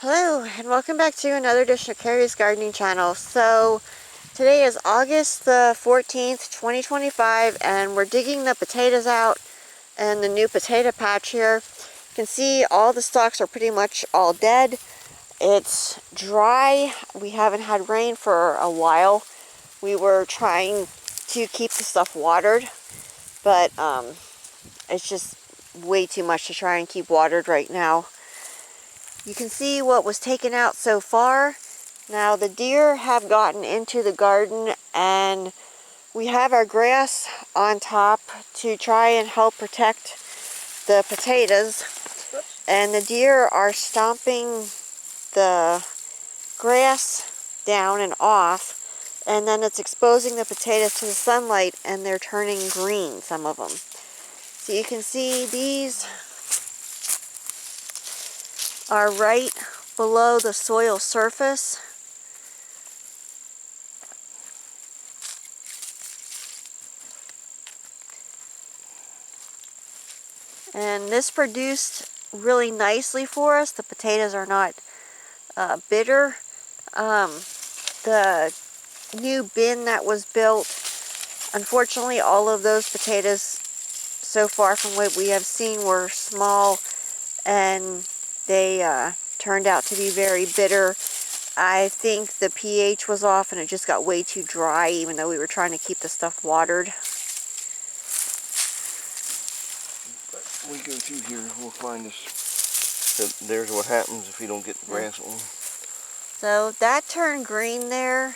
Hello and welcome back to another edition of Carrie's Gardening Channel. So today is August the 14th, 2025, and we're digging the potatoes out in the new potato patch here. You can see all the stalks are pretty much all dead. It's dry. We haven't had rain for a while. We were trying to keep the stuff watered, but it's just way too much to try and keep watered right now. You can see what was taken out so far. Now the deer have gotten into the garden and we have our grass on top to try and help protect the potatoes. And the deer are stomping the grass down and off, and then it's exposing the potatoes to the sunlight and they're turning green, some of them. So you can see these are right below the soil surface. And this produced really nicely for us. The potatoes are not bitter. The new bin that was built, unfortunately all of those potatoes so far from what we have seen were small, and they turned out to be very bitter. I think the pH was off and it just got way too dry, even though we were trying to keep the stuff watered. We go through here, we'll find this. So there's what happens if you don't get the grass on. So that turned green there.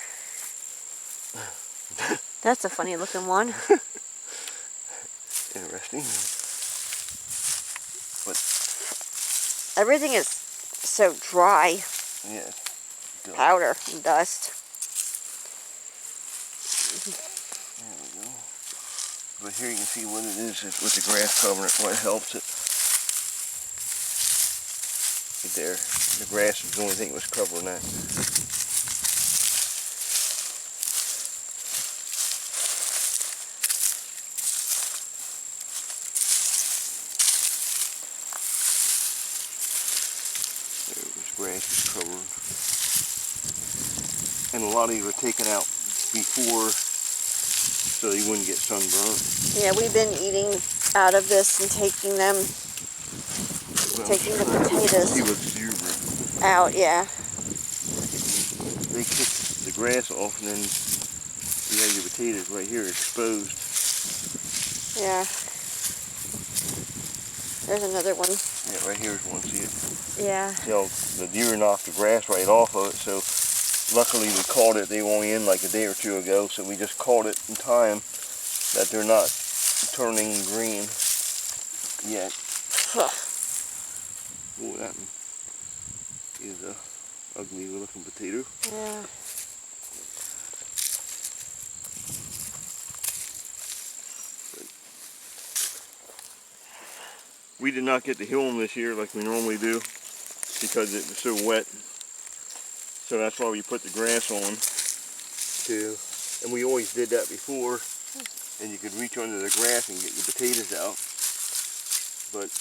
That's a funny looking one. Interesting. But everything is so dry. Yeah. Powder and dust. There we go. But here you can see what it is with the grass covering it, what helps it. Right there. The grass is the only thing that was covering that. There, this grass is covered. And a lot of these were taken out before so you wouldn't get sunburnt. Yeah, we've been eating out of this and taking them, taking the potatoes out, yeah. They kick the grass off and then you have your potatoes right here exposed. Yeah. There's another one. Yeah, right here's one, see it? Yeah. See how the deer knocked the grass right off of it, so luckily we caught it. They were only in like a day or two ago, so we just caught it in time that they're not turning green yet. Oh, that is a ugly looking potato. Yeah. We did not get to hill them this year like we normally do because it was so wet. So that's why we put the grass on too. And we always did that before, and you could reach under the grass and get your potatoes out. But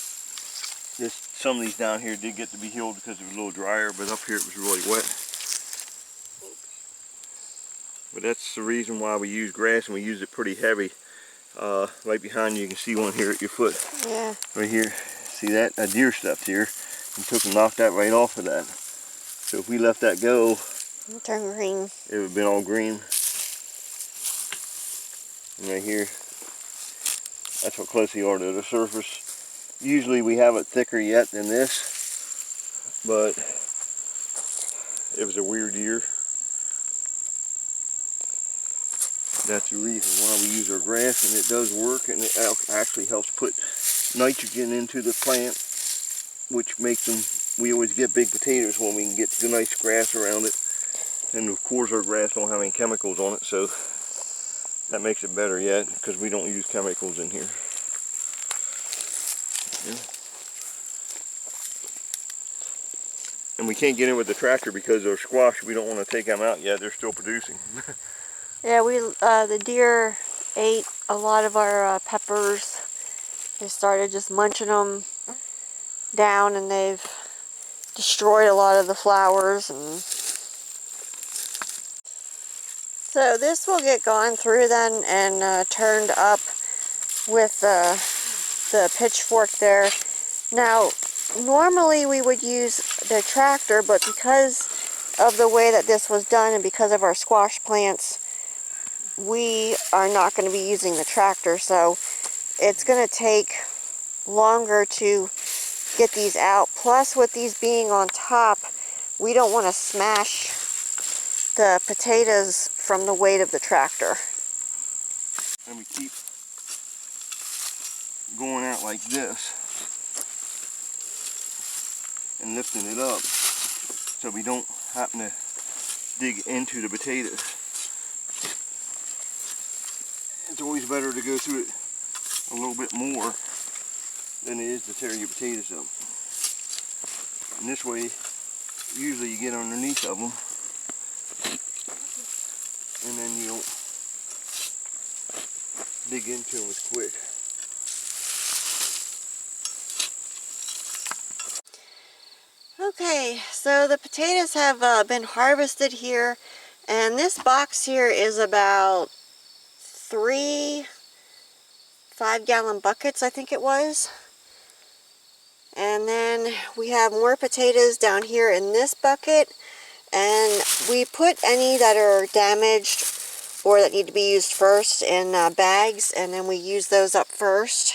some of these down here did get to be healed because it was a little drier, but up here it was really wet. But that's the reason why we use grass, and we use it pretty heavy. Right behind you, you can see one here at your foot. Yeah. Right here. See that? A deer stepped here and took and knocked that right off of that. So if we left that go, it'll turn green. It would have been all green. And right here, that's how close they are to the surface. Usually we have it thicker yet than this, but it was a weird year. That's the reason why we use our grass, and it does work, and it actually helps put nitrogen into the plant, which makes them, we always get big potatoes when we can get the nice grass around it. And of course our grass don't have any chemicals on it, so that makes it better yet, because we don't use chemicals in here. Yeah. And we can't get in with the tractor because they're squash. We don't want to take them out yet. They're still producing. Yeah, the deer ate a lot of our peppers. They started just munching them down, and they've destroyed a lot of the flowers. And so this will get gone through then and turned up with the pitchfork there. Now, normally we would use the tractor, but because of the way that this was done and because of our squash plants, we are not going to be using the tractor, so it's going to take longer to get these out. Plus, with these being on top, we don't want to smash the potatoes from the weight of the tractor. And we keep going out like this and lifting it up so we don't happen to dig into the potatoes. It's always better to go through it a little bit more than it is to tear your potatoes up. And this way, usually you get underneath of them and then you don't dig into them as quick. Okay, so the potatoes have been harvested here, and this box here is about 3 5-gallon buckets, I think it was. And then we have more potatoes down here in this bucket, and we put any that are damaged or that need to be used first in bags, and then we use those up first.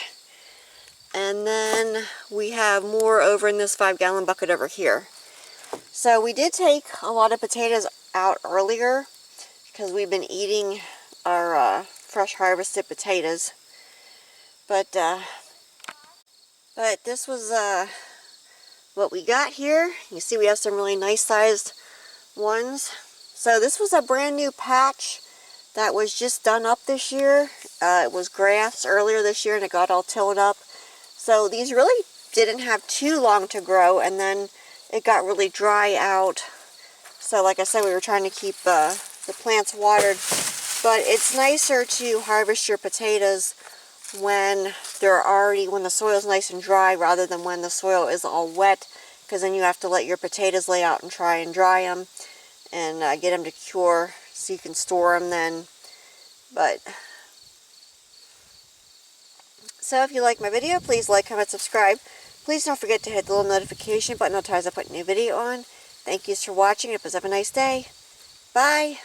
And then we have more over in this 5-gallon bucket over here. So we did take a lot of potatoes out earlier because we've been eating our fresh harvested potatoes. But this was what we got here. You see we have some really nice sized ones. So this was a brand new patch that was just done up this year. It was grass earlier this year and it got all tilled up. So these really didn't have too long to grow, and then it got really dry out. So like I said, we were trying to keep the plants watered. But it's nicer to harvest your potatoes when the soil's nice and dry rather than when the soil is all wet, because then you have to let your potatoes lay out and try and dry them and get them to cure so you can store them then. So if you like my video, please like, comment, subscribe. Please don't forget to hit the little notification button. Notifies I put a new video on. Thank you for watching. Have a nice day. Bye.